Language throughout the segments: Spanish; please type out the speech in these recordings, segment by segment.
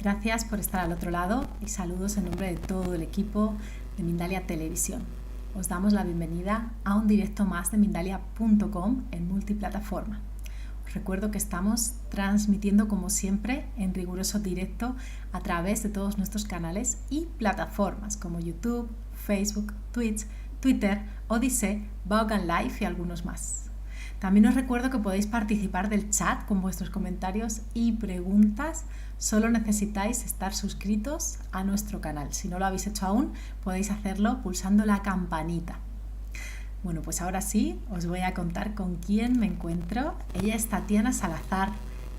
Gracias por estar al otro lado y saludos en nombre de todo el equipo de Mindalia Televisión. Os damos la bienvenida a un directo más de Mindalia.com en multiplataforma. Os recuerdo que estamos transmitiendo como siempre en riguroso directo a través de todos nuestros canales y plataformas como YouTube, Facebook, Twitch, Twitter, Odyssey, Vaughan Live y algunos más. También os recuerdo que podéis participar del chat con vuestros comentarios y preguntas. Solo necesitáis estar suscritos a nuestro canal. Si no lo habéis hecho aún, podéis hacerlo pulsando la campanita. Bueno, pues ahora sí, os voy a contar con quién me encuentro. Ella es Tatiana Salazar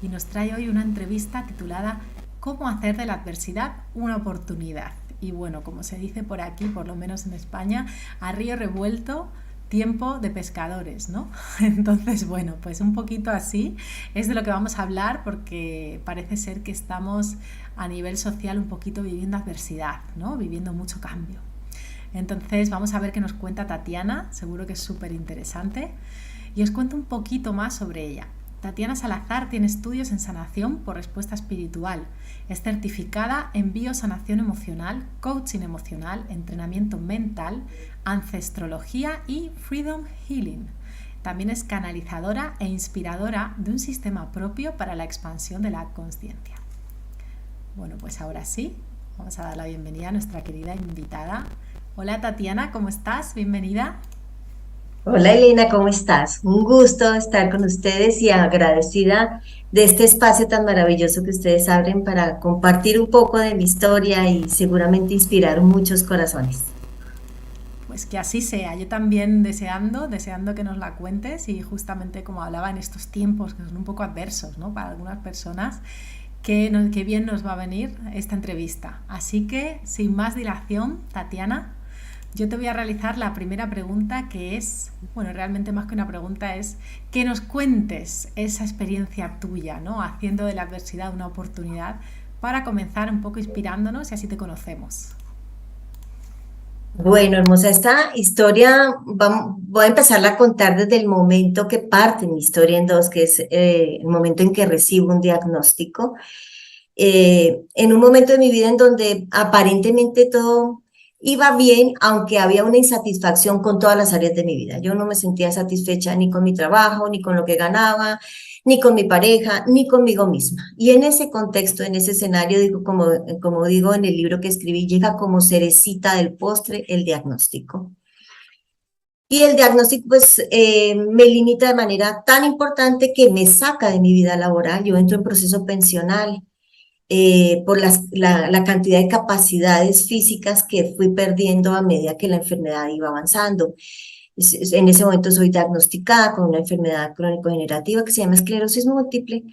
y nos trae hoy una entrevista titulada ¿Cómo hacer de la adversidad una oportunidad? Y bueno, como se dice por aquí, por lo menos en España, a río revuelto, tiempo de pescadores, ¿no? Entonces, bueno, pues un poquito así es de lo que vamos a hablar, porque parece ser que estamos a nivel social un poquito viviendo adversidad, ¿no? Viviendo mucho cambio. Entonces vamos a ver qué nos cuenta Tatiana, seguro que es súper interesante, y os cuento un poquito más sobre ella. Tatiana Salazar tiene estudios en sanación por respuesta espiritual. Es certificada en biosanación emocional, coaching emocional, entrenamiento mental, ancestrología y freedom healing. También es canalizadora e inspiradora de un sistema propio para la expansión de la consciencia. Bueno, pues ahora sí, vamos a dar la bienvenida a nuestra querida invitada. Hola Tatiana, ¿cómo estás? Bienvenida. Hola Elena, ¿cómo estás? Un gusto estar con ustedes y agradecida de este espacio tan maravilloso que ustedes abren para compartir un poco de mi historia y seguramente inspirar muchos corazones. Pues que así sea, yo también deseando que nos la cuentes, y justamente como hablaba en estos tiempos que son un poco adversos, ¿no? Para algunas personas, que bien nos va a venir esta entrevista. Así que, sin más dilación, Tatiana, yo te voy a realizar la primera pregunta, que es, bueno, realmente más que una pregunta, es que nos cuentes esa experiencia tuya, ¿no? Haciendo de la adversidad una oportunidad, para comenzar un poco inspirándonos y así te conocemos. Bueno, hermosa, esta historia voy a empezarla a contar desde el momento que parte mi historia en dos, que es el momento en que recibo un diagnóstico. En un momento de mi vida en donde aparentemente todo iba bien, aunque había una insatisfacción con todas las áreas de mi vida. Yo no me sentía satisfecha ni con mi trabajo, ni con lo que ganaba, ni con mi pareja, ni conmigo misma. Y en ese contexto, en ese escenario, digo, como digo en el libro que escribí, llega como cerecita del postre el diagnóstico. Y el diagnóstico, pues, me limita de manera tan importante que me saca de mi vida laboral. Yo entro en proceso pensional por la cantidad de capacidades físicas que fui perdiendo a medida que la enfermedad iba avanzando. En ese momento soy diagnosticada con una enfermedad crónico-degenerativa que se llama esclerosis múltiple,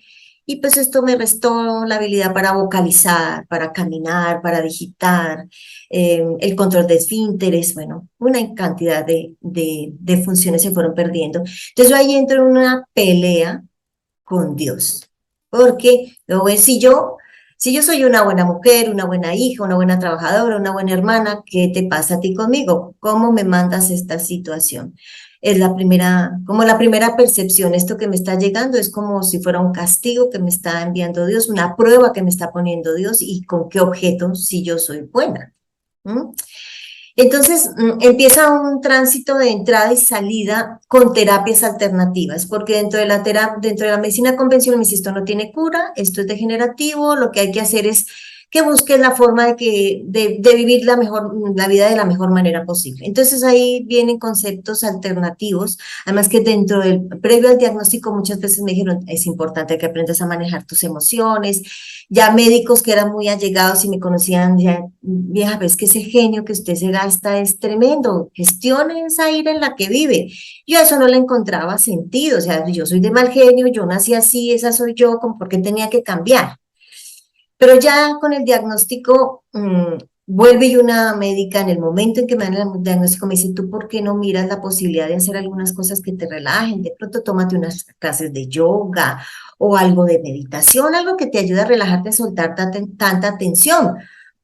y pues esto me restó la habilidad para vocalizar, para caminar, para digitar, el control de esfínteres, bueno, una cantidad de funciones se fueron perdiendo. Entonces yo ahí entro en una pelea con Dios, porque luego si yo soy una buena mujer, una buena hija, una buena trabajadora, una buena hermana, ¿qué te pasa a ti conmigo? ¿Cómo me mandas esta situación? Es como la primera percepción, esto que me está llegando es como si fuera un castigo que me está enviando Dios, una prueba que me está poniendo Dios, y con qué objeto si yo soy buena. ¿Mm? Entonces empieza un tránsito de entrada y salida con terapias alternativas, porque dentro de la medicina convencional me dice, esto no tiene cura, esto es degenerativo, lo que hay que hacer es que busques la forma de vivir la vida de la mejor manera posible. Entonces ahí vienen conceptos alternativos, además que previo al diagnóstico muchas veces me dijeron, es importante que aprendas a manejar tus emociones. Ya médicos que eran muy allegados y me conocían, ya, vieja, ves que ese genio que usted se gasta es tremendo, gestione esa ira en la que vive. Yo a eso no le encontraba sentido, o sea, yo soy de mal genio, yo nací así, esa soy yo, ¿por qué tenía que cambiar? Pero ya con el diagnóstico, vuelve y una médica en el momento en que me dan el diagnóstico me dice, ¿tú por qué no miras la posibilidad de hacer algunas cosas que te relajen? De pronto tómate unas clases de yoga o algo de meditación, algo que te ayude a relajarte, a soltar tanta tensión.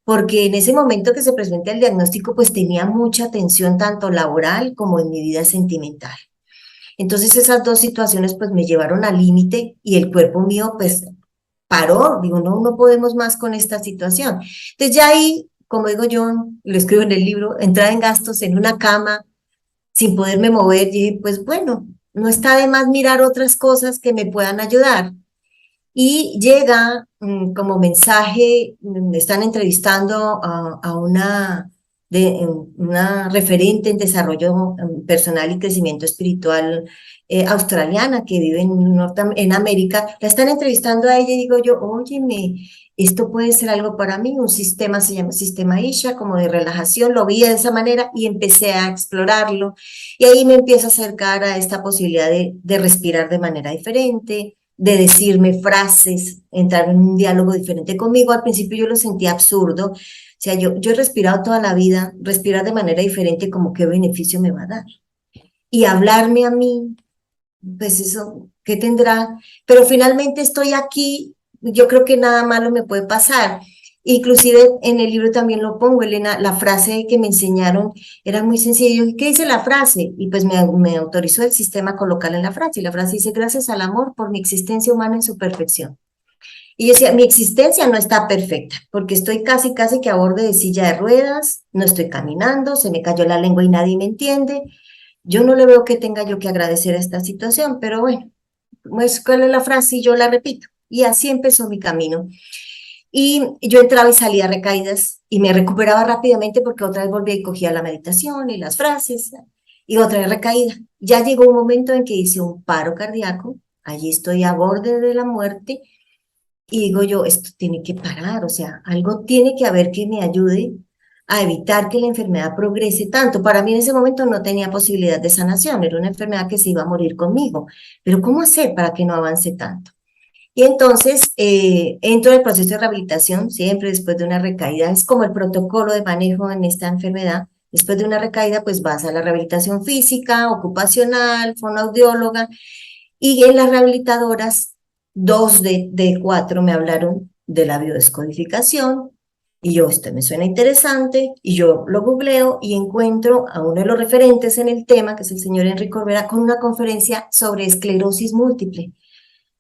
Porque en ese momento que se presenta el diagnóstico, pues tenía mucha tensión tanto laboral como en mi vida sentimental. Entonces esas dos situaciones pues me llevaron al límite y el cuerpo mío pues paró, digo, no, no podemos más con esta situación. Entonces ya ahí, como digo yo, lo escribo en el libro, entrar en gastos en una cama sin poderme mover, y dije, pues bueno, no está de más mirar otras cosas que me puedan ayudar. Y llega como mensaje, me están entrevistando a una referente en desarrollo personal y crecimiento espiritual australiana que vive en América. La están entrevistando a ella y digo yo, óyeme, esto puede ser algo para mí, un sistema, se llama Sistema Isha, como de relajación, lo vi de esa manera y empecé a explorarlo. Y ahí me empiezo a acercar a esta posibilidad de respirar de manera diferente, de decirme frases, entrar en un diálogo diferente conmigo. Al principio yo lo sentía absurdo. O sea, yo he respirado toda la vida, respirar de manera diferente, como qué beneficio me va a dar. Y hablarme a mí, pues eso, ¿qué tendrá? Pero finalmente estoy aquí, yo creo que nada malo me puede pasar. Inclusive en el libro también lo pongo, Elena, la frase que me enseñaron era muy sencilla. Yo dije, ¿qué dice la frase? Y pues me autorizó el sistema a colocarla en la frase. Y la frase dice, gracias al amor por mi existencia humana en su perfección. Y yo decía, mi existencia no está perfecta, porque estoy casi, casi que a borde de silla de ruedas, no estoy caminando, se me cayó la lengua y nadie me entiende. Yo no le veo que tenga yo que agradecer a esta situación, pero bueno, pues, ¿cuál es la frase? Y yo la repito. Y así empezó mi camino. Y yo entraba y salía recaídas y me recuperaba rápidamente porque otra vez volvía y cogía la meditación y las frases y otra vez recaída. Ya llegó un momento en que hice un paro cardíaco, allí estoy a borde de la muerte y digo yo, esto tiene que parar, o sea, algo tiene que haber que me ayude a evitar que la enfermedad progrese tanto. Para mí en ese momento no tenía posibilidad de sanación, era una enfermedad que se iba a morir conmigo, pero ¿cómo hacer para que no avance tanto? Y entonces entro en el proceso de rehabilitación, siempre después de una recaída, es como el protocolo de manejo en esta enfermedad. Después de una recaída, pues vas a la rehabilitación física, ocupacional, fonoaudióloga, y en las rehabilitadoras, dos de cuatro me hablaron de la biodescodificación, y yo, esto me suena interesante, y yo lo googleo y encuentro a uno de los referentes en el tema, que es el señor Enrique Corbera, con una conferencia sobre esclerosis múltiple,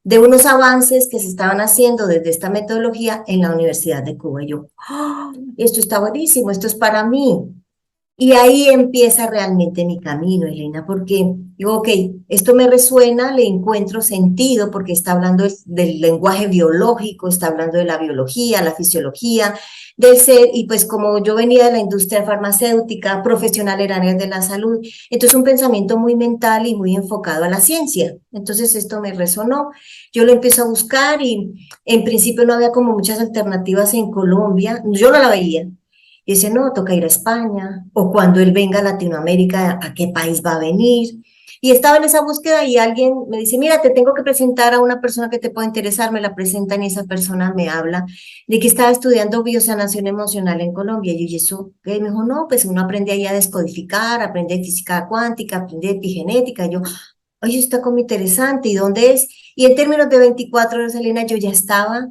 de unos avances que se estaban haciendo desde esta metodología en la Universidad de Cuba. Y yo, ¡oh! Esto está buenísimo, esto es para mí. Y ahí empieza realmente mi camino, Elena, porque digo, ok, esto me resuena, le encuentro sentido porque está hablando del lenguaje biológico, está hablando de la biología, la fisiología del ser, y pues como yo venía de la industria farmacéutica, profesional en áreas de la salud, entonces un pensamiento muy mental y muy enfocado a la ciencia. Entonces esto me resonó, yo lo empiezo a buscar y en principio no había como muchas alternativas en Colombia, yo no la veía. Y dice, no, toca ir a España, o cuando él venga a Latinoamérica, ¿a qué país va a venir? Y estaba en esa búsqueda y alguien me dice, mira, te tengo que presentar a una persona que te puede interesar, me la presentan y esa persona me habla de que estaba estudiando biosanación emocional en Colombia. Y yo, ¿y eso qué? Me dijo, no, pues uno aprende ahí a descodificar, aprende de física cuántica, aprende de epigenética. Y yo, oye, eso está como interesante, ¿y dónde es? Y en términos de 24 horas, Elena, yo ya estaba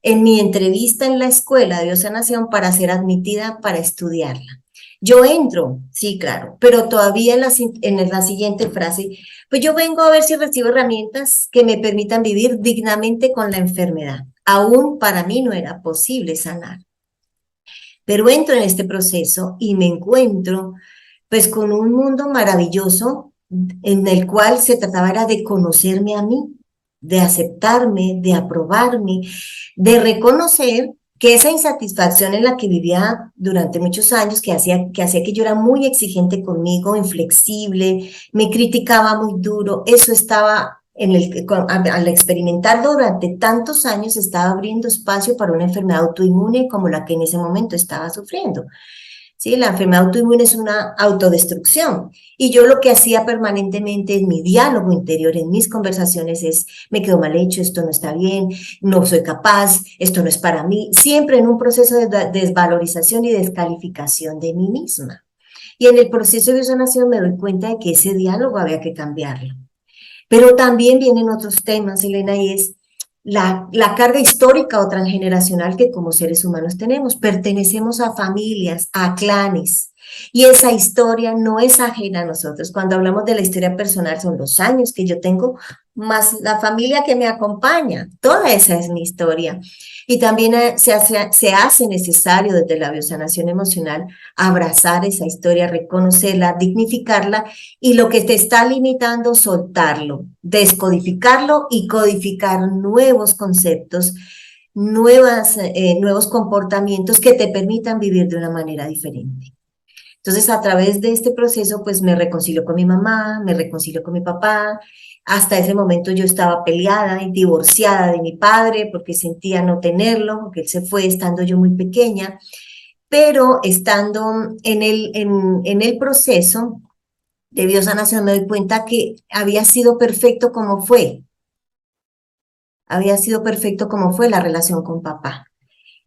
en mi entrevista en la escuela de biosanación para ser admitida para estudiarla. Yo entro, sí, claro, pero todavía en la siguiente frase, pues yo vengo a ver si recibo herramientas que me permitan vivir dignamente con la enfermedad. Aún para mí no era posible sanar. Pero entro en este proceso y me encuentro pues con un mundo maravilloso en el cual se trataba era de conocerme a mí, de aceptarme, de aprobarme, de reconocer que esa insatisfacción en la que vivía durante muchos años, que hacía que yo era muy exigente conmigo, inflexible, me criticaba muy duro, eso estaba al experimentarlo durante tantos años, estaba abriendo espacio para una enfermedad autoinmune como la que en ese momento estaba sufriendo. ¿Sí? La enfermedad autoinmune es una autodestrucción. Y yo lo que hacía permanentemente en mi diálogo interior, en mis conversaciones, es, me quedo mal hecho, esto no está bien, no soy capaz, esto no es para mí, siempre en un proceso de desvalorización y descalificación de mí misma. Y en el proceso de sanación me doy cuenta de que ese diálogo había que cambiarlo. Pero también vienen otros temas, Elena, y es la carga histórica o transgeneracional que como seres humanos tenemos. Pertenecemos a familias, a clanes, y esa historia no es ajena a nosotros. Cuando hablamos de la historia personal, son los años que yo tengo más la familia que me acompaña. Toda esa es mi historia. Y también se hace necesario desde la biosanación emocional abrazar esa historia, reconocerla, dignificarla y lo que te está limitando, soltarlo, descodificarlo y codificar nuevos conceptos, nuevos comportamientos que te permitan vivir de una manera diferente. Entonces, a través de este proceso, pues me reconcilio con mi mamá, me reconcilio con mi papá. Hasta ese momento yo estaba peleada y divorciada de mi padre porque sentía no tenerlo, porque él se fue estando yo muy pequeña. Pero estando en el proceso de biosanación me doy cuenta que había sido perfecto como fue. Había sido perfecto como fue la relación con papá.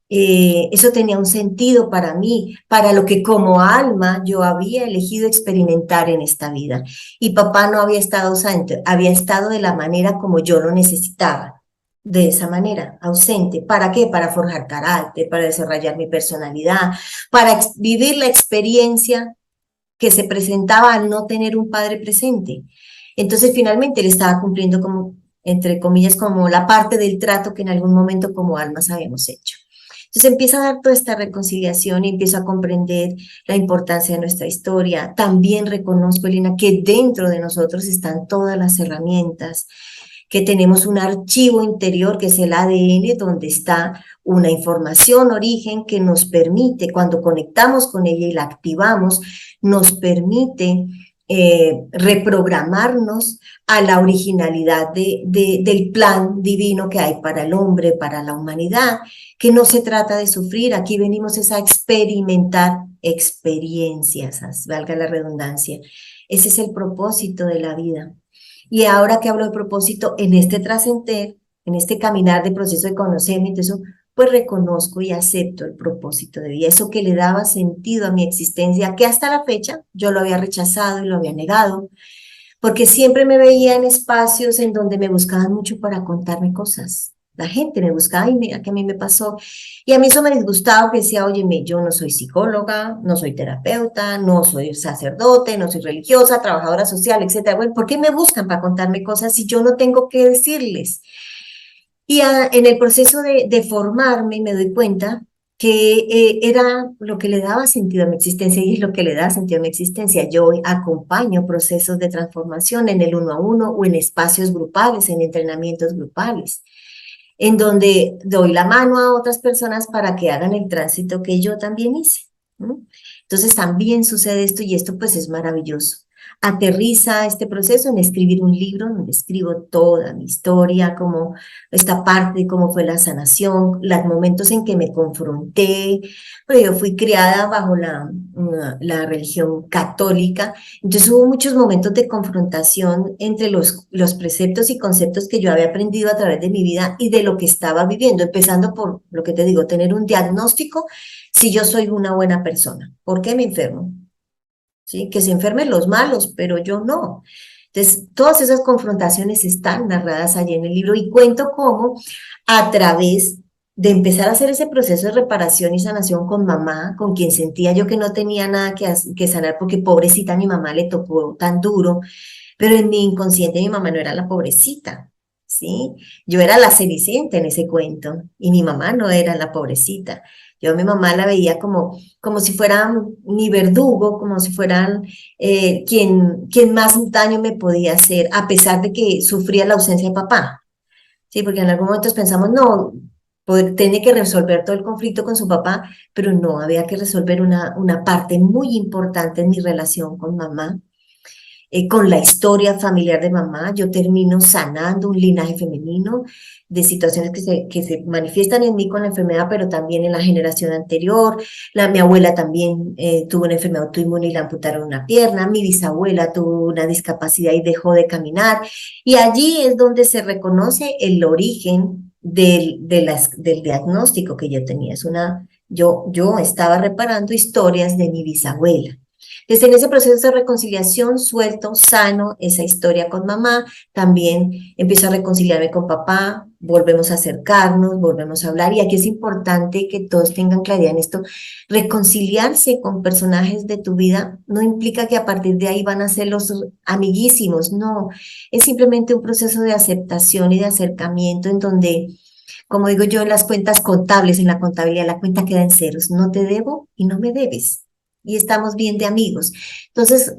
Eso tenía un sentido para mí, para lo que como alma yo había elegido experimentar en esta vida. Y papá no había estado ausente, había estado de la manera como yo lo necesitaba, de esa manera, ausente. ¿Para qué? Para forjar carácter, para desarrollar mi personalidad, para vivir la experiencia que se presentaba al no tener un padre presente. Entonces, finalmente, él estaba cumpliendo como, entre comillas, como la parte del trato que en algún momento como almas habíamos hecho. Entonces empieza a dar toda esta reconciliación y empiezo a comprender la importancia de nuestra historia. También reconozco, Elena, que dentro de nosotros están todas las herramientas, que tenemos un archivo interior que es el ADN, donde está una información origen que nos permite, cuando conectamos con ella y la activamos, nos permite reprogramarnos a la originalidad del plan divino que hay para el hombre, para la humanidad, que no se trata de sufrir, aquí venimos es a experimentar experiencias, valga la redundancia. Ese es el propósito de la vida. Y ahora que hablo de propósito, en este trascender, en este caminar de proceso de conocimiento, eso, pues reconozco y acepto el propósito de vida, eso que le daba sentido a mi existencia, que hasta la fecha yo lo había rechazado y lo había negado, porque siempre me veía en espacios en donde me buscaban mucho para contarme cosas. La gente me buscaba y mira que a mí me pasó. Y a mí eso me disgustaba, que decía, óyeme, yo no soy psicóloga, no soy terapeuta, no soy sacerdote, no soy religiosa, trabajadora social, etcétera. Bueno, ¿por qué me buscan para contarme cosas si yo no tengo que decirles? Y en el proceso de formarme me doy cuenta que era lo que le daba sentido a mi existencia y es lo que le da sentido a mi existencia. Yo hoy acompaño procesos de transformación en el uno a uno o en espacios grupales, en entrenamientos grupales, en donde doy la mano a otras personas para que hagan el tránsito que yo también hice, ¿no? Entonces también sucede esto y esto pues es maravilloso. Aterriza este proceso en escribir un libro donde escribo toda mi historia, como esta parte de cómo fue la sanación, los momentos en que me confronté, pero yo fui criada bajo la religión católica, entonces hubo muchos momentos de confrontación entre los preceptos y conceptos que yo había aprendido a través de mi vida y de lo que estaba viviendo, empezando por lo que te digo, tener un diagnóstico si yo soy una buena persona. ¿Por qué me enfermo? ¿Sí? Que se enfermen los malos, pero yo no. Entonces, todas esas confrontaciones están narradas allí en el libro y cuento cómo a través de empezar a hacer ese proceso de reparación y sanación con mamá, con quien sentía yo que no tenía nada que sanar porque pobrecita mi mamá le tocó tan duro, pero en mi inconsciente mi mamá no era la pobrecita, ¿sí? Yo era la cenicienta en ese cuento y mi mamá no era la pobrecita. Yo a mi mamá la veía como si fueran mi verdugo, como si fueran quien más daño me podía hacer, a pesar de que sufría la ausencia de papá. Sí, porque en algún momento pensamos, no, tiene que resolver todo el conflicto con su papá, pero no, había que resolver una parte muy importante en mi relación con mamá, con la historia familiar de mamá. Yo termino sanando un linaje femenino de situaciones que se manifiestan en mí con la enfermedad, pero también en la generación anterior. Mi abuela también tuvo una enfermedad autoinmune y le amputaron una pierna. Mi bisabuela tuvo una discapacidad y dejó de caminar. Y allí es donde se reconoce el origen del diagnóstico que yo tenía. Yo estaba reparando historias de mi bisabuela. Desde en ese proceso de reconciliación suelto, sano esa historia con mamá, también empiezo a reconciliarme con papá, volvemos a acercarnos, volvemos a hablar y aquí es importante que todos tengan claridad en esto. Reconciliarse con personajes de tu vida no implica que a partir de ahí van a ser los amiguísimos, no, es simplemente un proceso de aceptación y de acercamiento en donde, como digo yo, en las cuentas contables, en la contabilidad, la cuenta queda en ceros, no te debo y no me debes. Y estamos bien de amigos. Entonces,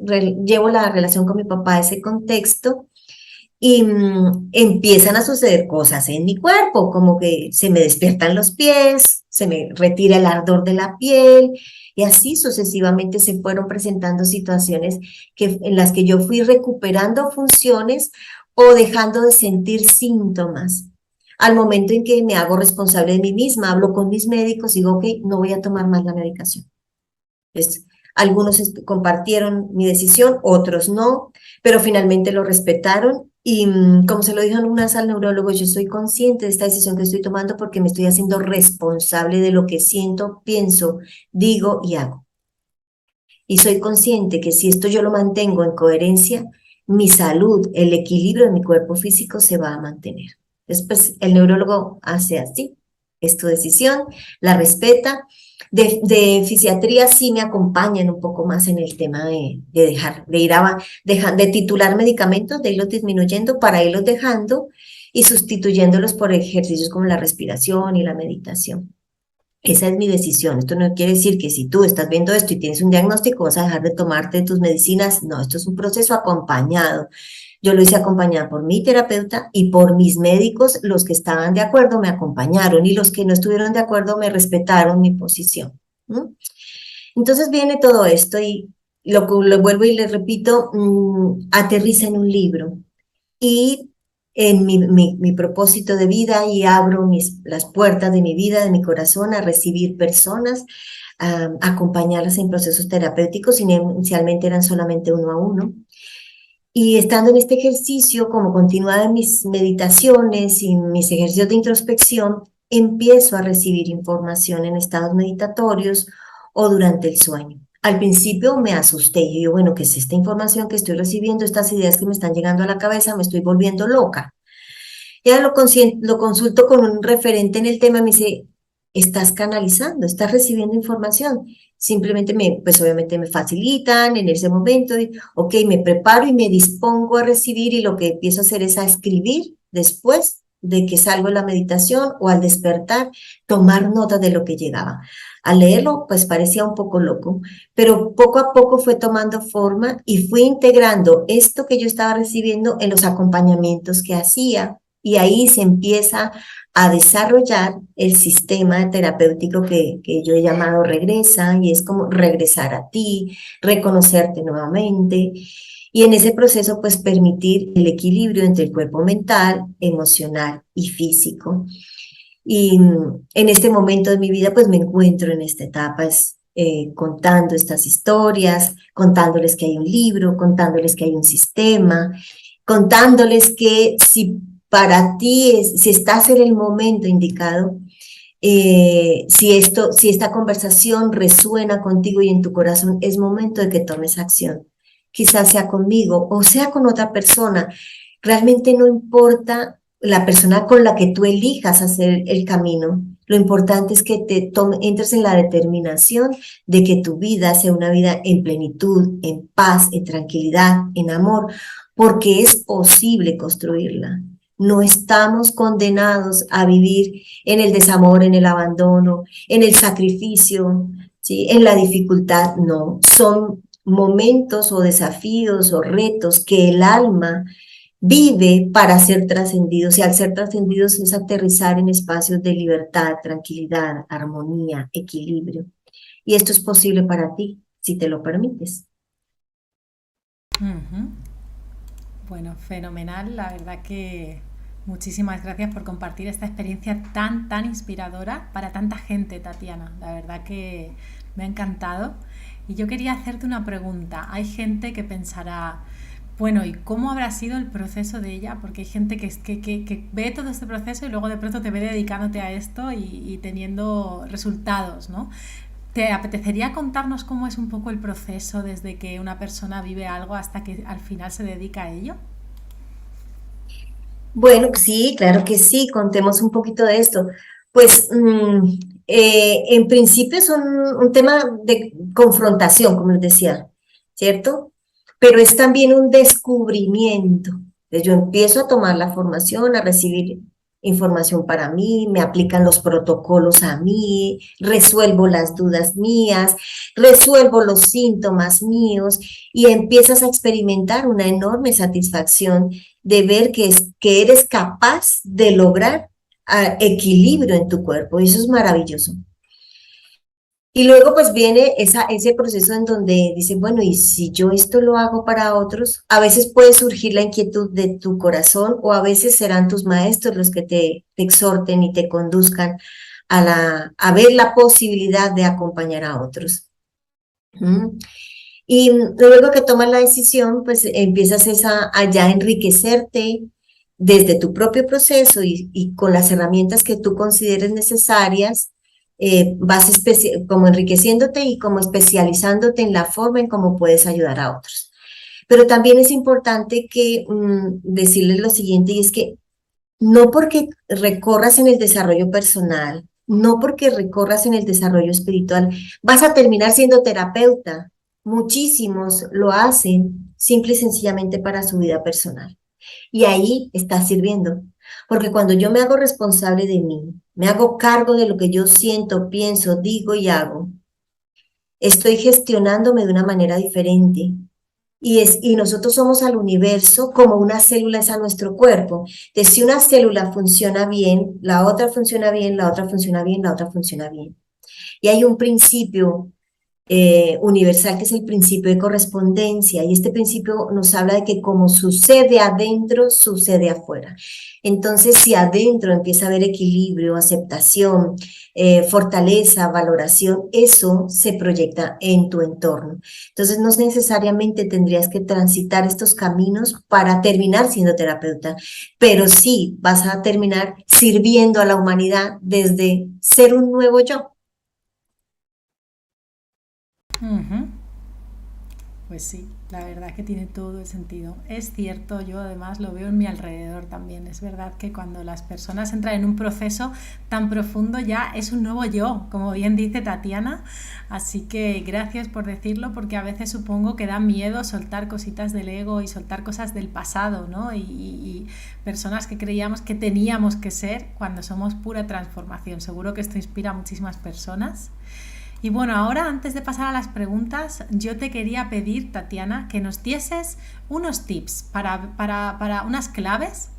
llevo la relación con mi papá a ese contexto y empiezan a suceder cosas en mi cuerpo, como que se me despiertan los pies, se me retira el ardor de la piel, y así sucesivamente se fueron presentando situaciones en las que yo fui recuperando funciones o dejando de sentir síntomas. Al momento en que me hago responsable de mí misma, hablo con mis médicos y digo, ok, no voy a tomar más la medicación. Pues, algunos compartieron mi decisión, otros no, pero finalmente lo respetaron y como se lo dijo una vez al neurólogo, yo soy consciente de esta decisión que estoy tomando porque me estoy haciendo responsable de lo que siento, pienso, digo y hago. Y soy consciente que si esto yo lo mantengo en coherencia, mi salud, el equilibrio de mi cuerpo físico se va a mantener. Después el neurólogo hace así, es tu decisión, la respeta. De fisiatría sí me acompañan un poco más en el tema de dejar, de ir de titular medicamentos, de irlos disminuyendo para irlos dejando y sustituyéndolos por ejercicios como la respiración y la meditación. Esa es mi decisión. Esto no quiere decir que si tú estás viendo esto y tienes un diagnóstico vas a dejar de tomarte tus medicinas. No, esto es un proceso acompañado. Yo lo hice acompañada por mi terapeuta y por mis médicos. Los que estaban de acuerdo me acompañaron y los que no estuvieron de acuerdo me respetaron mi posición. ¿No? Entonces viene todo esto y lo vuelvo y le repito, aterriza en un libro y en mi propósito de vida y abro las puertas de mi vida, de mi corazón a recibir personas, a acompañarlas en procesos terapéuticos. Inicialmente eran solamente uno a uno. Y estando en este ejercicio, como continuada en mis meditaciones y mis ejercicios de introspección, empiezo a recibir información en estados meditatorios o durante el sueño. Al principio me asusté y yo, bueno, ¿qué es esta información que estoy recibiendo? Estas ideas que me están llegando a la cabeza, me estoy volviendo loca. Ya lo consulto con un referente en el tema, me dice, estás canalizando, estás recibiendo información. Simplemente pues obviamente me facilitan en ese momento, y, ok, me preparo y me dispongo a recibir y lo que empiezo a hacer es a escribir después de que salgo de la meditación o al despertar, tomar nota de lo que llegaba. Al leerlo, pues parecía un poco loco, pero poco a poco fue tomando forma y fui integrando esto que yo estaba recibiendo en los acompañamientos que hacía y ahí se empieza a desarrollar el sistema terapéutico que yo he llamado Regresa, y es como regresar a ti, reconocerte nuevamente, y en ese proceso pues permitir el equilibrio entre el cuerpo mental, emocional y físico. Y en este momento de mi vida pues me encuentro en esta etapa, contando estas historias, contándoles que hay un libro, contándoles que hay un sistema, contándoles que si para ti, si estás en el momento indicado, si esta conversación resuena contigo y en tu corazón, es momento de que tomes acción. Quizás sea conmigo o sea con otra persona. Realmente no importa la persona con la que tú elijas hacer el camino. Lo importante es que entres en la determinación de que tu vida sea una vida en plenitud, en paz, en tranquilidad, en amor, porque es posible construirla. No estamos condenados a vivir en el desamor, en el abandono, en el sacrificio, ¿sí? En la dificultad. No, son momentos o desafíos o retos que el alma vive para ser trascendidos, y al ser trascendidos es aterrizar en espacios de libertad, tranquilidad, armonía, equilibrio. Y esto es posible para ti, si te lo permites. Bueno, fenomenal, la verdad que muchísimas gracias por compartir esta experiencia tan inspiradora para tanta gente, Tatiana. La verdad que me ha encantado. Y yo quería hacerte una pregunta. Hay gente que pensará, bueno, ¿y cómo habrá sido el proceso de ella? Porque hay gente que ve todo este proceso y luego de pronto te ve dedicándote a esto y teniendo resultados, ¿no? ¿Te apetecería contarnos cómo es un poco el proceso desde que una persona vive algo hasta que al final se dedica a ello? Bueno, sí, claro que sí, contemos un poquito de esto. Pues en principio es un tema de confrontación, como les decía, ¿cierto? Pero es también un descubrimiento. Entonces, yo empiezo a tomar la formación, a recibir información para mí, me aplican los protocolos a mí, resuelvo las dudas mías, resuelvo los síntomas míos y empiezas a experimentar una enorme satisfacción de ver que eres capaz de lograr equilibrio en tu cuerpo. Y eso es maravilloso. Y luego pues viene ese proceso en donde dices, bueno, y si yo esto lo hago para otros, a veces puede surgir la inquietud de tu corazón o a veces serán tus maestros los que te exhorten y te conduzcan a ver la posibilidad de acompañar a otros. ¿Mm? Y luego que tomas la decisión, pues empiezas a ya enriquecerte desde tu propio proceso y con las herramientas que tú consideres necesarias, vas como enriqueciéndote y como especializándote en la forma en cómo puedes ayudar a otros. Pero también es importante que decirles lo siguiente, y es que no porque recorras en el desarrollo personal, no porque recorras en el desarrollo espiritual, vas a terminar siendo terapeuta. Muchísimos lo hacen simple y sencillamente para su vida personal. Y ahí está sirviendo. Porque cuando yo me hago responsable de mí, me hago cargo de lo que yo siento, pienso, digo y hago, estoy gestionándome de una manera diferente. Y nosotros somos al universo como una célula es a nuestro cuerpo. Entonces, si una célula funciona bien, la otra funciona bien, la otra funciona bien, la otra funciona bien. Y hay un principio universal que es el principio de correspondencia y este principio nos habla de que como sucede adentro, sucede afuera. Entonces, si adentro empieza a haber equilibrio, aceptación, fortaleza, valoración, eso se proyecta en tu entorno. Entonces, no necesariamente tendrías que transitar estos caminos para terminar siendo terapeuta, pero sí vas a terminar sirviendo a la humanidad desde ser un nuevo yo. Ujú. Pues sí, la verdad que tiene todo el sentido. Es cierto, yo además lo veo en mi alrededor también. Es verdad que cuando las personas entran en un proceso tan profundo ya es un nuevo yo, como bien dice Tatiana. Así que gracias por decirlo porque a veces supongo que da miedo soltar cositas del ego y soltar cosas del pasado, ¿no? Y personas que creíamos que teníamos que ser cuando somos pura transformación. Seguro que esto inspira a muchísimas personas. Y bueno, ahora antes de pasar a las preguntas, yo te quería pedir, Tatiana, que nos dieses unos tips para unas claves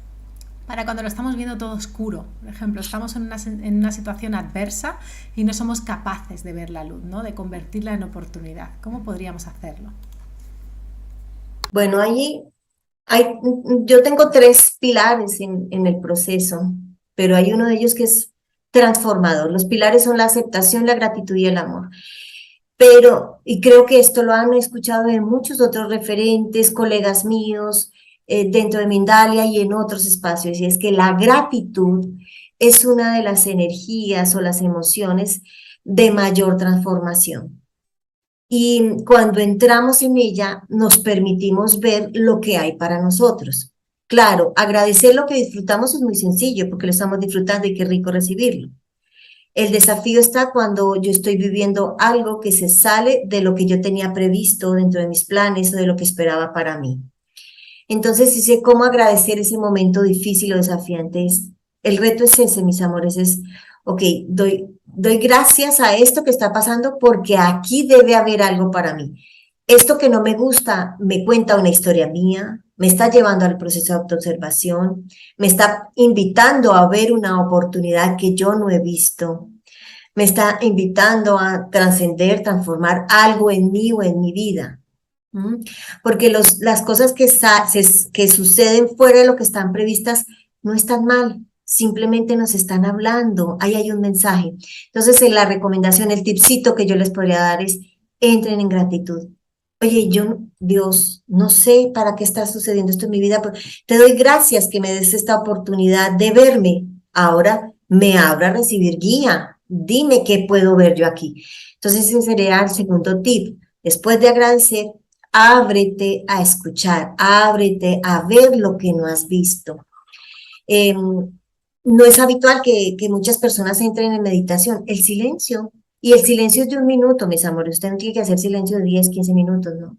para cuando lo estamos viendo todo oscuro. Por ejemplo, estamos en una situación adversa y no somos capaces de ver la luz, ¿no? De convertirla en oportunidad. ¿Cómo podríamos hacerlo? Bueno, yo tengo tres pilares en el proceso, pero hay uno de ellos que es transformador. Los pilares son la aceptación, la gratitud y el amor. Pero, y creo que esto lo han escuchado de muchos otros referentes, colegas míos, dentro de Mindalia y en otros espacios, y es que la gratitud es una de las energías o las emociones de mayor transformación. Y cuando entramos en ella, nos permitimos ver lo que hay para nosotros. Claro, agradecer lo que disfrutamos es muy sencillo porque lo estamos disfrutando y qué rico recibirlo. El desafío está cuando yo estoy viviendo algo que se sale de lo que yo tenía previsto dentro de mis planes o de lo que esperaba para mí. Entonces, si sé cómo agradecer ese momento difícil o desafiante, el reto es ese, mis amores, ok, doy gracias a esto que está pasando porque aquí debe haber algo para mí. Esto que no me gusta me cuenta una historia mía, me está llevando al proceso de autoobservación, me está invitando a ver una oportunidad que yo no he visto, me está invitando a trascender, transformar algo en mí o en mi vida. Porque las cosas que suceden fuera de lo que están previstas no están mal, simplemente nos están hablando, ahí hay un mensaje. Entonces, la recomendación, el tipcito que yo les podría dar es, entren en gratitud. Oye, Dios, no sé para qué está sucediendo esto en mi vida, pero te doy gracias que me des esta oportunidad de verme. Ahora me abro a recibir guía. Dime qué puedo ver yo aquí. Entonces, ese sería el segundo tip. Después de agradecer, ábrete a escuchar, ábrete a ver lo que no has visto. No es habitual que muchas personas entren en meditación. El silencio, y el silencio es de 1 minuto, mis amores. Usted no tiene que hacer silencio de 10, 15 minutos, ¿no?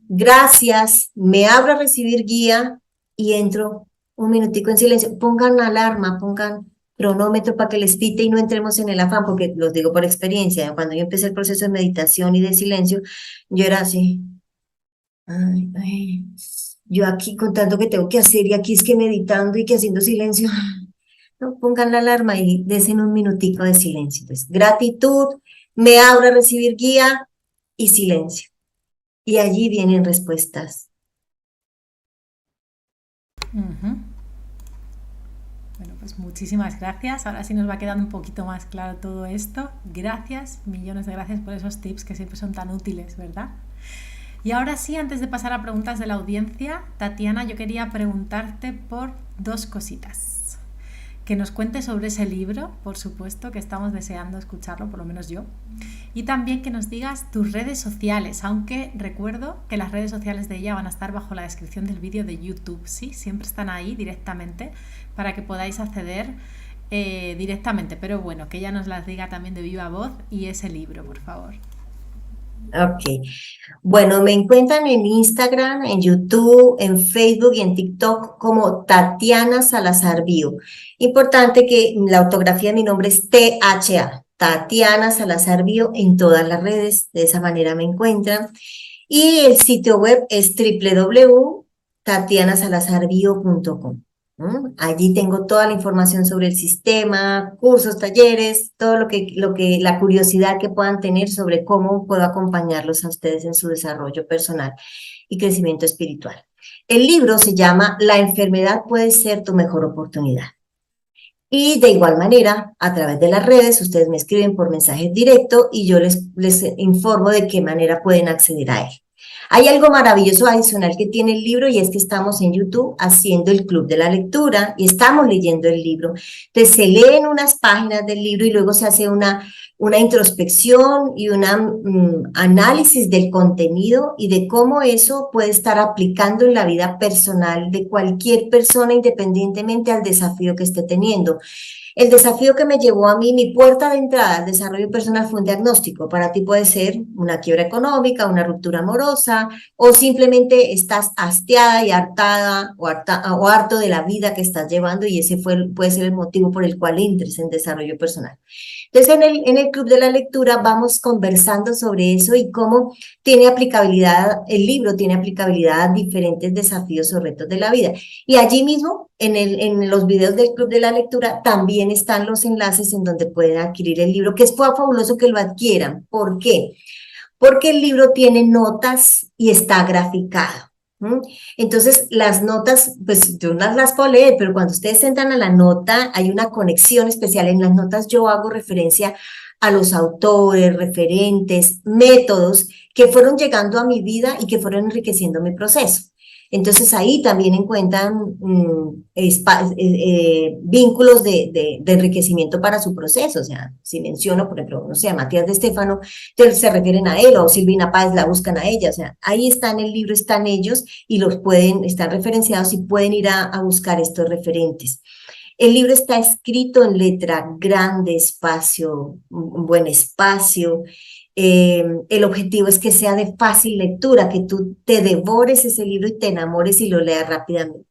Gracias, me abro a recibir guía y entro 1 minutico en silencio. Pongan alarma, pongan cronómetro para que les pite y no entremos en el afán, porque los digo por experiencia. Cuando yo empecé el proceso de meditación y de silencio, yo era así. Ay, ay, yo aquí contando que tengo que hacer y aquí es que meditando y que haciendo silencio. No, pongan la alarma y desen 1 minutico de silencio. Pues gratitud, me abro a recibir guía y silencio. Y allí vienen respuestas. Ujú. Bueno, pues muchísimas gracias. Ahora sí nos va quedando un poquito más claro todo esto. Gracias, millones de gracias por esos tips que siempre son tan útiles, ¿verdad? Y ahora sí, antes de pasar a preguntas de la audiencia, Tatiana, yo quería preguntarte por 2 cositas. Que nos cuentes sobre ese libro, por supuesto, que estamos deseando escucharlo, por lo menos yo. Y también que nos digas tus redes sociales, aunque recuerdo que las redes sociales de ella van a estar bajo la descripción del vídeo de YouTube, ¿sí? Siempre están ahí directamente para que podáis acceder directamente. Pero bueno, que ella nos las diga también de viva voz y ese libro, por favor. Ok. Bueno, me encuentran en Instagram, en YouTube, en Facebook y en TikTok como Tatiana Salazar Bio. Importante que la ortografía de mi nombre es THA, Tatiana Salazar Bio en todas las redes. De esa manera me encuentran. Y el sitio web es www.tatianasalazarbio.com. Allí tengo toda la información sobre el sistema, cursos, talleres, todo la curiosidad que puedan tener sobre cómo puedo acompañarlos a ustedes en su desarrollo personal y crecimiento espiritual. El libro se llama La enfermedad puede ser tu mejor oportunidad. Y de igual manera, a través de las redes, ustedes me escriben por mensaje directo y yo les informo de qué manera pueden acceder a él. Hay algo maravilloso adicional que tiene el libro y es que estamos en YouTube haciendo el club de la lectura y estamos leyendo el libro. Entonces se leen unas páginas del libro y luego se hace una introspección y un análisis del contenido y de cómo eso puede estar aplicando en la vida personal de cualquier persona independientemente al desafío que esté teniendo. El desafío que me llevó a mí, mi puerta de entrada al desarrollo personal fue un diagnóstico. Para ti puede ser una quiebra económica, una ruptura amorosa, o simplemente estás hastiada y hartada o harto de la vida que estás llevando y ese puede ser el motivo por el cual entres en desarrollo personal. Entonces, en el club de la lectura vamos conversando sobre eso y cómo tiene aplicabilidad, el libro tiene aplicabilidad a diferentes desafíos o retos de la vida. Y allí mismo, en los videos del club de la lectura, también están los enlaces en donde pueden adquirir el libro, que es fabuloso que lo adquieran. ¿Por qué? Porque el libro tiene notas y está graficado. Entonces, las notas, pues yo no las puedo leer, pero cuando ustedes entran a la nota, hay una conexión especial. En las notas yo hago referencia a los autores, referentes, métodos que fueron llegando a mi vida y que fueron enriqueciendo mi proceso. Entonces ahí también encuentran vínculos de enriquecimiento para su proceso. O sea, si menciono, por ejemplo, no sé, a Matías de Stefano, entonces se refieren a él, o Silvina Páez la buscan a ella. O sea, ahí está en el libro, están ellos y están referenciados y pueden ir a buscar estos referentes. El libro está escrito en letra grande, espacio, un buen espacio. El objetivo es que sea de fácil lectura, que tú te devores ese libro y te enamores y lo leas rápidamente.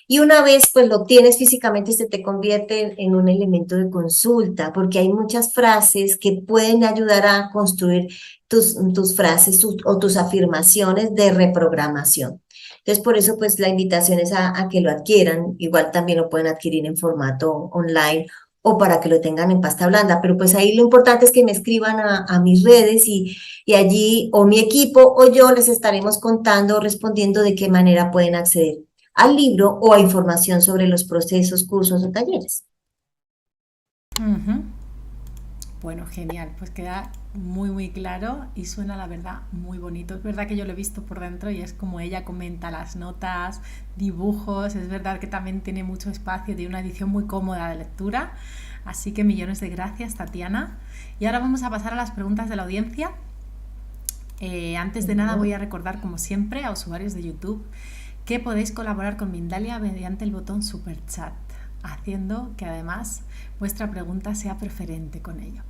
Y una vez pues lo tienes físicamente, se te convierte en un elemento de consulta, porque hay muchas frases que pueden ayudar a construir tus frases o tus afirmaciones de reprogramación. Entonces, por eso, pues, la invitación es a que lo adquieran. Igual también lo pueden adquirir en formato online o para que lo tengan en pasta blanda. Pero pues ahí lo importante es que me escriban a mis redes y allí o mi equipo o yo les estaremos contando, respondiendo de qué manera pueden acceder al libro o a información sobre los procesos, cursos o talleres. Uh-huh. Bueno, genial, pues queda muy claro y suena la verdad muy bonito. Es verdad que yo lo he visto por dentro y es como ella comenta las notas, dibujos, es verdad que también tiene mucho espacio, tiene una edición muy cómoda de lectura, así que millones de gracias, Tatiana. Y ahora vamos a pasar a las preguntas de la audiencia. Antes de nada voy a recordar, como siempre, a usuarios de YouTube que podéis colaborar con Mindalia mediante el botón Super Chat. haciendo que además vuestra pregunta sea preferente con ello.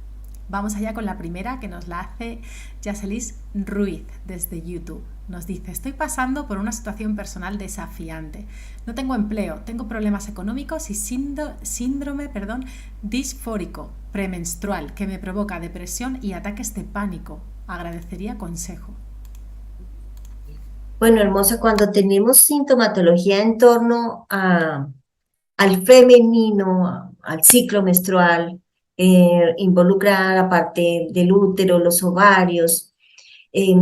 Vamos allá con la primera, que nos la hace Yaselis Ruiz desde YouTube. Nos dice: estoy pasando por una situación personal desafiante. No tengo empleo, tengo problemas económicos y síndrome disfórico premenstrual que me provoca depresión y ataques de pánico. Agradecería consejo. Bueno, hermosa, cuando tenemos sintomatología en torno al femenino, al ciclo menstrual, involucra la parte del útero, los ovarios, eh,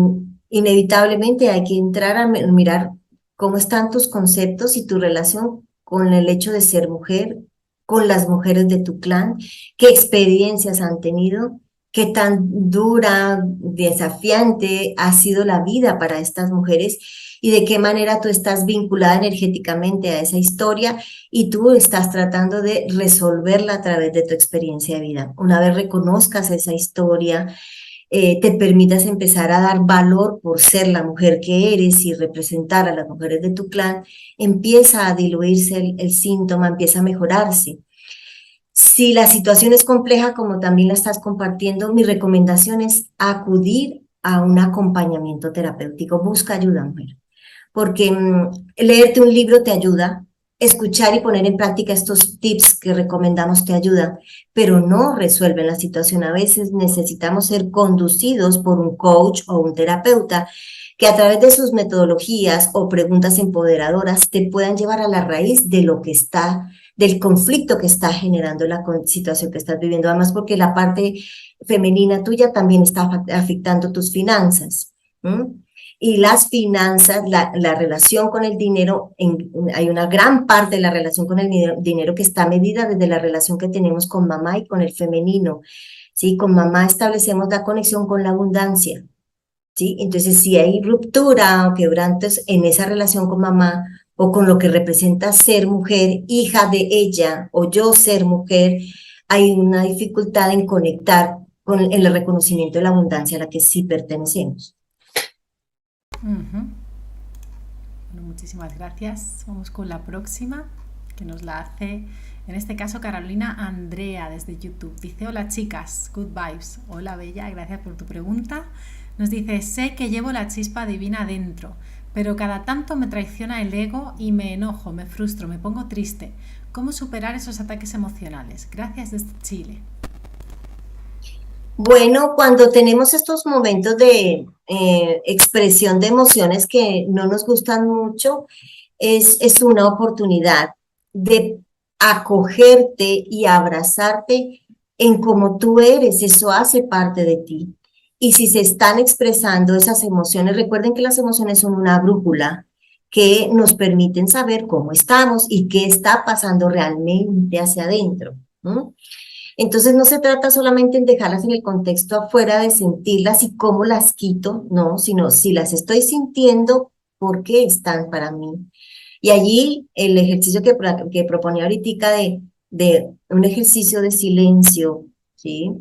inevitablemente hay que entrar a mirar cómo están tus conceptos y tu relación con el hecho de ser mujer, con las mujeres de tu clan, qué experiencias han tenido, qué tan dura, desafiante ha sido la vida para estas mujeres y de qué manera tú estás vinculada energéticamente a esa historia y tú estás tratando de resolverla a través de tu experiencia de vida. Una vez reconozcas esa historia, te permitas empezar a dar valor por ser la mujer que eres y representar a las mujeres de tu clan, empieza a diluirse el síntoma, empieza a mejorarse. Si la situación es compleja, como también la estás compartiendo, mi recomendación es acudir a un acompañamiento terapéutico. Busca ayuda, mujer, porque leerte un libro te ayuda, escuchar y poner en práctica estos tips que recomendamos te ayudan, pero no resuelven la situación. A veces necesitamos ser conducidos por un coach o un terapeuta que a través de sus metodologías o preguntas empoderadoras te puedan llevar a la raíz de lo que está, del conflicto que está generando la situación que estás viviendo. Además, porque la parte femenina tuya también está afectando tus finanzas. Y las finanzas, la relación con el dinero, hay una gran parte de la relación con el dinero que está medida desde la relación que tenemos con mamá y con el femenino, ¿sí? Con mamá establecemos la conexión con la abundancia, ¿sí? Entonces, si hay ruptura o quebrantos en esa relación con mamá o con lo que representa ser mujer, hija de ella, o yo ser mujer, hay una dificultad en conectar con el reconocimiento de la abundancia a la que sí pertenecemos. Bueno, muchísimas gracias. Vamos con la próxima, que nos la hace, en este caso, Carolina Andrea desde YouTube. Dice: hola chicas, good vibes. Hola bella, gracias por tu pregunta. Nos dice: sé que llevo la chispa divina dentro, pero cada tanto me traiciona el ego y me enojo, me frustro, me pongo triste. ¿Cómo superar esos ataques emocionales? Gracias desde Chile. Bueno, cuando tenemos estos momentos de expresión de emociones que no nos gustan mucho, es una oportunidad de acogerte y abrazarte en cómo tú eres. Eso hace parte de ti. Y si se están expresando esas emociones, recuerden que las emociones son una brújula que nos permiten saber cómo estamos y qué está pasando realmente hacia adentro. Entonces no se trata solamente en dejarlas en el contexto afuera de sentirlas y cómo las quito, no, sino si las estoy sintiendo, ¿por qué están para mí? Y allí el ejercicio que proponía ahorita de un ejercicio de silencio, ¿sí?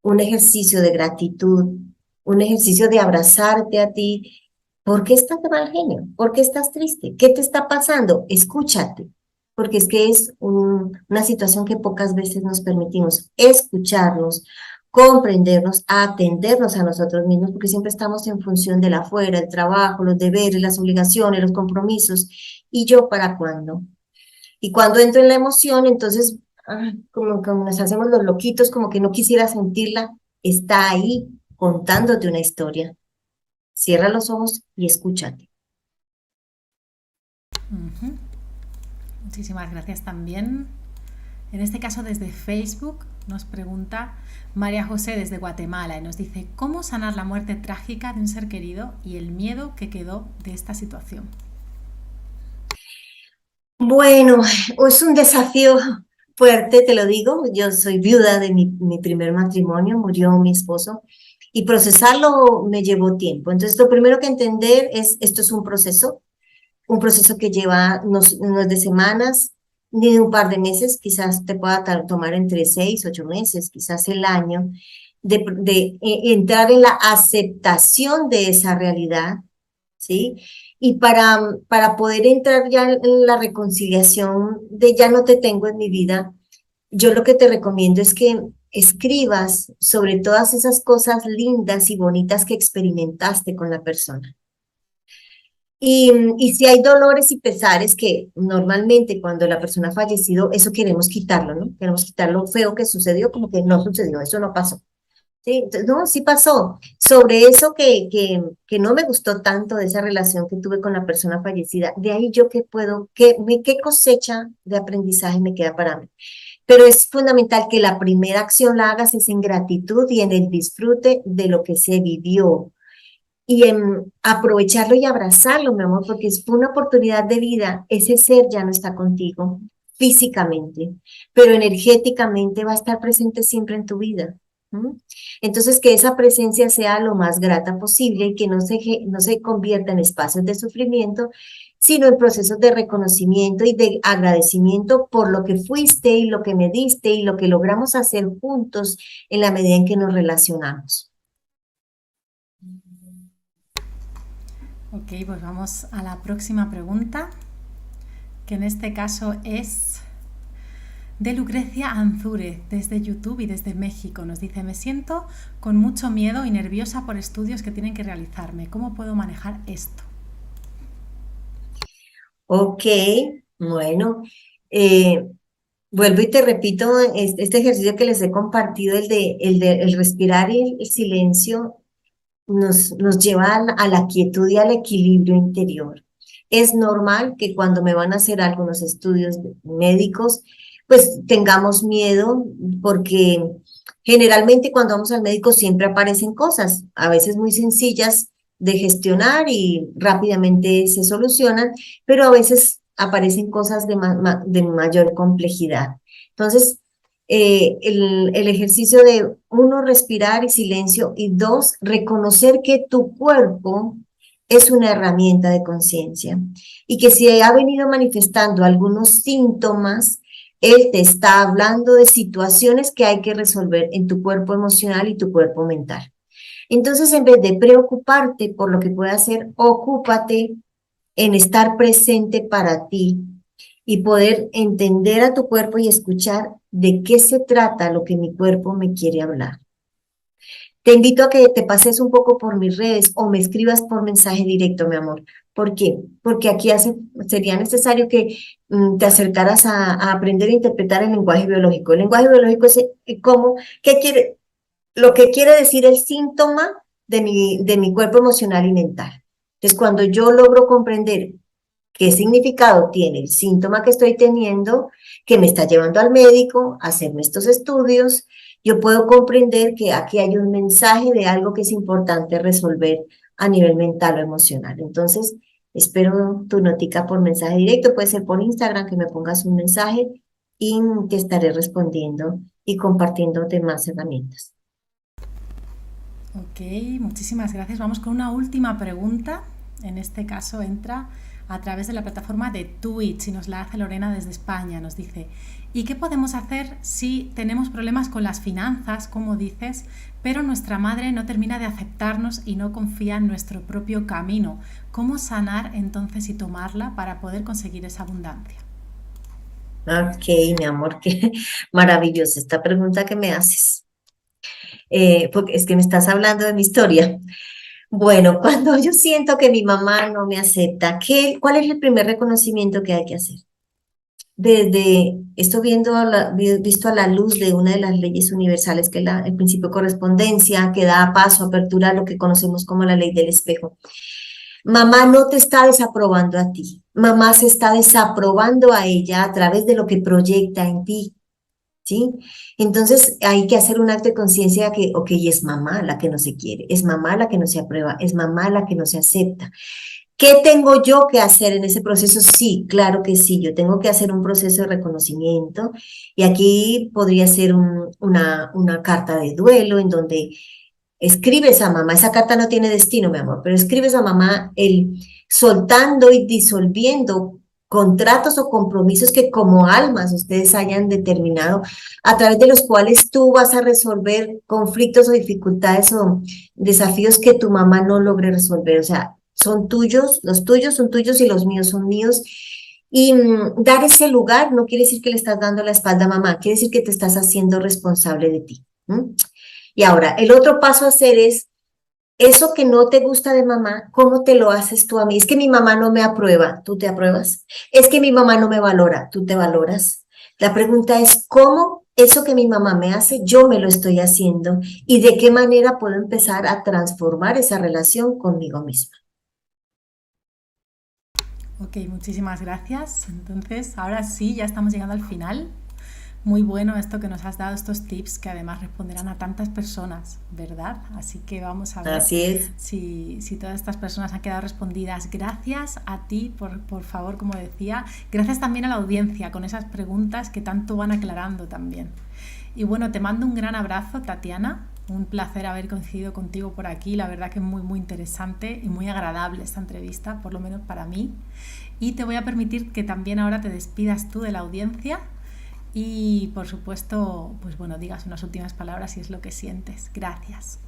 Un ejercicio de gratitud, un ejercicio de abrazarte a ti. ¿Por qué estás de mal genio? ¿Por qué estás triste? ¿Qué te está pasando? Escúchate, porque es que es una situación que pocas veces nos permitimos escucharnos, comprendernos, atendernos a nosotros mismos, porque siempre estamos en función del afuera, el trabajo, los deberes, las obligaciones, los compromisos. ¿Y yo para cuándo? Y cuando entro en la emoción, entonces, como nos hacemos los loquitos, como que no quisiera sentirla, está ahí contándote una historia. Cierra los ojos y escúchate. Muchísimas gracias también. En este caso, desde Facebook nos pregunta María José desde Guatemala y nos dice: ¿cómo sanar la muerte trágica de un ser querido y el miedo que quedó de esta situación? Bueno, es un desafío fuerte, te lo digo. Yo soy viuda de mi primer matrimonio, murió mi esposo, y procesarlo me llevó tiempo. Entonces, lo primero que entender es, esto es un proceso que lleva no es de semanas, ni de un par de meses, quizás te pueda tomar entre 6, 8 meses, quizás el año, de entrar en la aceptación de esa realidad, ¿sí? Y para poder entrar ya en la reconciliación de ya no te tengo en mi vida, yo lo que te recomiendo es que escribas sobre todas esas cosas lindas y bonitas que experimentaste con la persona. Y si hay dolores y pesares que normalmente cuando la persona ha fallecido, eso queremos quitarlo, ¿no? Queremos quitar lo feo que sucedió, como que no sucedió, eso no pasó. Sí, entonces, no, sí pasó. Sobre eso que no me gustó tanto de esa relación que tuve con la persona fallecida, de ahí yo qué puedo, qué cosecha de aprendizaje me queda para mí. Pero es fundamental que la primera acción la hagas es en gratitud y en el disfrute de lo que se vivió y en aprovecharlo y abrazarlo, mi amor, porque fue una oportunidad de vida. Ese ser ya no está contigo físicamente, pero energéticamente va a estar presente siempre en tu vida. ¿Mm? Entonces, que esa presencia sea lo más grata posible y que no se convierta en espacios de sufrimiento, sino en procesos de reconocimiento y de agradecimiento por lo que fuiste y lo que me diste y lo que logramos hacer juntos en la medida en que nos relacionamos. Ok, pues vamos a la próxima pregunta, que en este caso es de Lucrecia Anzúrez, desde YouTube y desde México. Nos dice: me siento con mucho miedo y nerviosa por estudios que tienen que realizarme. ¿Cómo puedo manejar esto? Ok, bueno, eh, vuelvo y te repito, este ejercicio que les he compartido, el respirar y el silencio, nos lleva a la quietud y al equilibrio interior. Es normal que cuando me van a hacer algunos estudios médicos, pues tengamos miedo, porque generalmente cuando vamos al médico siempre aparecen cosas, a veces muy sencillas de gestionar y rápidamente se solucionan, pero a veces aparecen cosas de mayor complejidad. Entonces, el ejercicio de uno, respirar y silencio, y dos, reconocer que tu cuerpo es una herramienta de conciencia y que si ha venido manifestando algunos síntomas, él te está hablando de situaciones que hay que resolver en tu cuerpo emocional y tu cuerpo mental. Entonces, en vez de preocuparte por lo que puede hacer, ocúpate en estar presente para ti y poder entender a tu cuerpo y escuchar de qué se trata lo que mi cuerpo me quiere hablar. Te invito a que te pases un poco por mis redes o me escribas por mensaje directo, mi amor. ¿Por qué? Porque aquí sería necesario que te acercaras a aprender a interpretar el lenguaje biológico. El lenguaje biológico es lo que quiere decir el síntoma de mi cuerpo emocional y mental. Entonces, cuando yo logro comprender qué significado tiene el síntoma que estoy teniendo, que me está llevando al médico a hacerme estos estudios, yo puedo comprender que aquí hay un mensaje de algo que es importante resolver a nivel mental o emocional. Entonces, espero tu notica por mensaje directo, puede ser por Instagram, que me pongas un mensaje y te estaré respondiendo y compartiéndote más herramientas. Ok, muchísimas gracias. Vamos con una última pregunta. En este caso entra a través de la plataforma de Twitch y nos la hace Lorena desde España. Nos dice: ¿y qué podemos hacer si tenemos problemas con las finanzas, como dices, pero nuestra madre no termina de aceptarnos y no confía en nuestro propio camino? ¿Cómo sanar entonces y tomarla para poder conseguir esa abundancia? Ok, mi amor, qué maravillosa esta pregunta que me haces, porque es que me estás hablando de mi historia. Bueno, cuando yo siento que mi mamá no me acepta, ¿cuál es el primer reconocimiento que hay que hacer? Desde esto visto a la luz de una de las leyes universales, que es el principio de correspondencia, que da paso, apertura a lo que conocemos como la ley del espejo. Mamá no te está desaprobando a ti, mamá se está desaprobando a ella a través de lo que proyecta en ti. ¿Sí? Entonces hay que hacer un acto de conciencia que, ok, es mamá la que no se quiere, es mamá la que no se aprueba, es mamá la que no se acepta. ¿Qué tengo yo que hacer en ese proceso? Sí, claro que sí, yo tengo que hacer un proceso de reconocimiento y aquí podría ser una carta de duelo en donde escribes a mamá, esa carta no tiene destino, mi amor, pero escribes a mamá soltando y disolviendo contratos o compromisos que como almas ustedes hayan determinado, a través de los cuales tú vas a resolver conflictos o dificultades o desafíos que tu mamá no logre resolver. O sea, son tuyos, los tuyos son tuyos y los míos son míos. Y dar ese lugar no quiere decir que le estás dando la espalda a mamá, quiere decir que te estás haciendo responsable de ti. Y ahora, el otro paso a hacer es, eso que no te gusta de mamá, ¿cómo te lo haces tú a mí? Es que mi mamá no me aprueba, ¿tú te apruebas? Es que mi mamá no me valora, ¿tú te valoras? La pregunta es, ¿cómo eso que mi mamá me hace, yo me lo estoy haciendo? ¿Y de qué manera puedo empezar a transformar esa relación conmigo misma? Ok, muchísimas gracias. Entonces, ahora sí, ya estamos llegando al final. Muy bueno esto que nos has dado, estos tips que además responderán a tantas personas, ¿verdad? Así que vamos a ver Así es. si todas estas personas han quedado respondidas. Gracias a ti, por favor, como decía. Gracias también a la audiencia con esas preguntas que tanto van aclarando también. Y bueno, te mando un gran abrazo, Tatiana. Un placer haber coincidido contigo por aquí. La verdad que es muy, muy interesante y muy agradable esta entrevista, por lo menos para mí. Y te voy a permitir que también ahora te despidas tú de la audiencia y, por supuesto, pues bueno, digas unas últimas palabras si es lo que sientes. Gracias.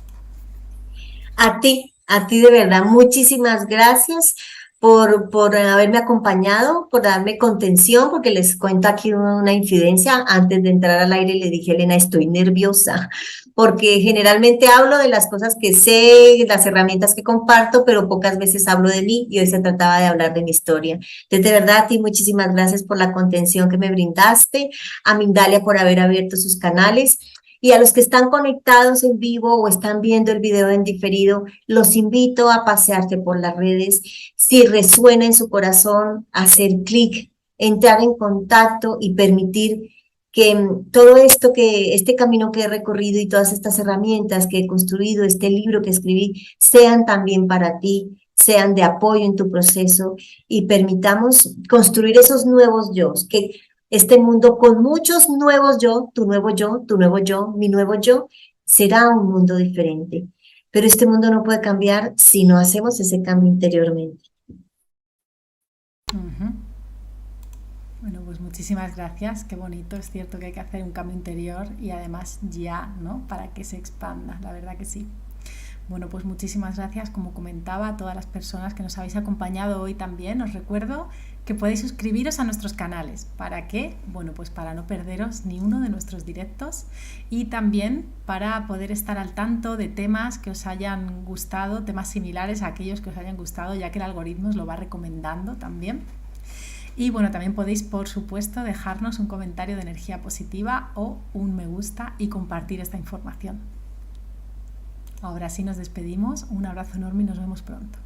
A ti de verdad, muchísimas gracias por haberme acompañado, por darme contención, porque les cuento aquí una infidencia. Antes de entrar al aire le dije a Elena, estoy nerviosa, porque generalmente hablo de las cosas que sé, las herramientas que comparto, pero pocas veces hablo de mí y hoy se trataba de hablar de mi historia. Entonces, de verdad, a ti muchísimas gracias por la contención que me brindaste, a Mindalia por haber abierto sus canales. Y a los que están conectados en vivo o están viendo el video en diferido, los invito a pasearse por las redes. Si resuena en su corazón, hacer clic, entrar en contacto y permitir que todo esto este camino que he recorrido y todas estas herramientas que he construido, este libro que escribí, sean también para ti, sean de apoyo en tu proceso y permitamos construir esos nuevos yo, que este mundo con muchos nuevos yo, tu nuevo yo, tu nuevo yo, mi nuevo yo, será un mundo diferente. Pero este mundo no puede cambiar si no hacemos ese cambio interiormente. Uh-huh. Bueno, pues muchísimas gracias. Qué bonito. Es cierto que hay que hacer un cambio interior y además ya, ¿no? Para que se expanda. La verdad que sí. Bueno, pues muchísimas gracias, como comentaba, a todas las personas que nos habéis acompañado hoy también. Os recuerdo que podéis suscribiros a nuestros canales. ¿Para qué? Bueno, pues para no perderos ni uno de nuestros directos y también para poder estar al tanto de temas que os hayan gustado, temas similares a aquellos que os hayan gustado, ya que el algoritmo os lo va recomendando también. Y bueno, también podéis, por supuesto, dejarnos un comentario de energía positiva o un me gusta y compartir esta información. Ahora sí nos despedimos, un abrazo enorme y nos vemos pronto.